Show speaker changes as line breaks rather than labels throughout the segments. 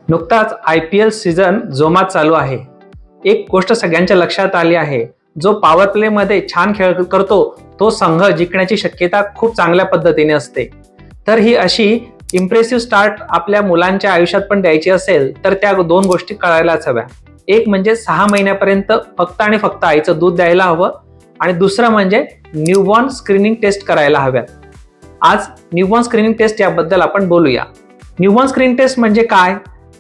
नुकताच IPL season जोमात चालू आहे. एक गोष्ट सगळ्यांच्या लक्षात आली आहे, जो पॉवर प्ले मध्ये छान खेळ करतो तो संघ जिंकण्याची शक्यता खूप चांगल्या पद्धतीने असते. तर ही अशी इम्प्रेसिव्ह स्टार्ट आपल्या मुलांच्या आयुष्यात पण द्यायची असेल तर त्या दोन गोष्टी कळायलाच हव्या. एक म्हणजे 6 महिन्यापर्यंत फक्त आणि फक्त आईचं दूध द्यायला हवं आणि दुसरं म्हणजे न्यूबॉर्न स्क्रीनिंग टेस्ट करायला हव्यात. आज न्यूबॉर्न स्क्रीनिंग टेस्ट याबद्दल आपण बोलूया. न्यूबॉर्न स्क्रीनिंग टेस्ट म्हणजे काय?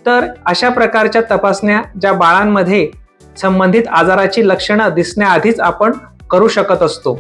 तर अशा प्रकारच्या तपासण्या ज्या बाळांमध्ये संबंधित आजाराची लक्षणं दिसण्याआधीच आपण करू शकत असतो.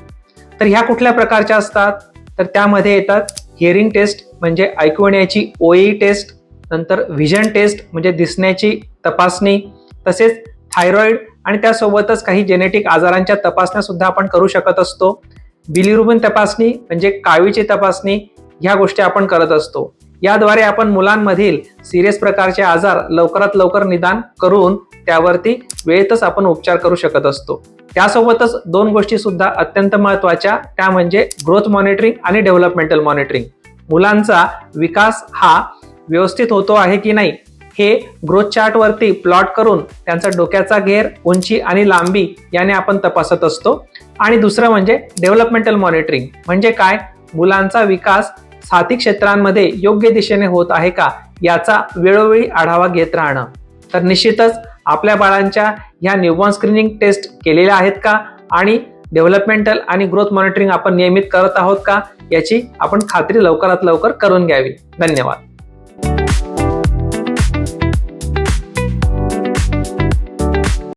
तर ह्या कुठल्या प्रकारच्या असतात? तर त्यामध्ये येतात हिअरिंग टेस्ट म्हणजे ऐकू येण्याची OAE टेस्ट, नंतर व्हिजन टेस्ट म्हणजे दिसण्याची तपासणी, तसेच थायरॉइड आणि त्यासोबतच काही जेनेटिक आजारांच्या तपासण्या सुद्धा आपण करू शकत असतो. बिलिरुबिन तपासणी म्हणजे कावीळची तपासणी, ह्या गोष्टी आपण करत असतो. याद्वारे आपण मुलांमधील सिरियस प्रकारचे आजार लवकरात लवकर निदान करून त्यावरती वेळेतच आपण उपचार करू शकत असतो. त्यासोबतच दोन गोष्टी सुद्धा अत्यंत महत्त्वाच्या, त्या म्हणजे ग्रोथ मॉनिटरिंग आणि डेव्हलपमेंटल मॉनिटरिंग. मुलांचा विकास हा व्यवस्थित होतो आहे की नाही हे ग्रोथ चार्ट वरती प्लॉट करून त्यांचा डोक्याचा घेर, उंची आणि लांबी याने आपण तपासत असतो. आणि दुसरं म्हणजे डेव्हलपमेंटल मॉनिटरिंग म्हणजे काय? मुलांचा विकास साथी क्षेत्रांमध्ये योग्य दिशेने होत आहे का याचा वेळोवेळी आढावा घेत राहणं. तर निश्चितच आपल्या बाळांच्या ह्या न्यूबॉर्न स्क्रीनिंग टेस्ट केलेल्या आहेत का आणि डेव्हलपमेंटल आणि ग्रोथ मॉनिटरिंग आपण नियमित करत आहोत का याची आपण खात्री लवकरात लवकर करून घ्यावी. धन्यवाद.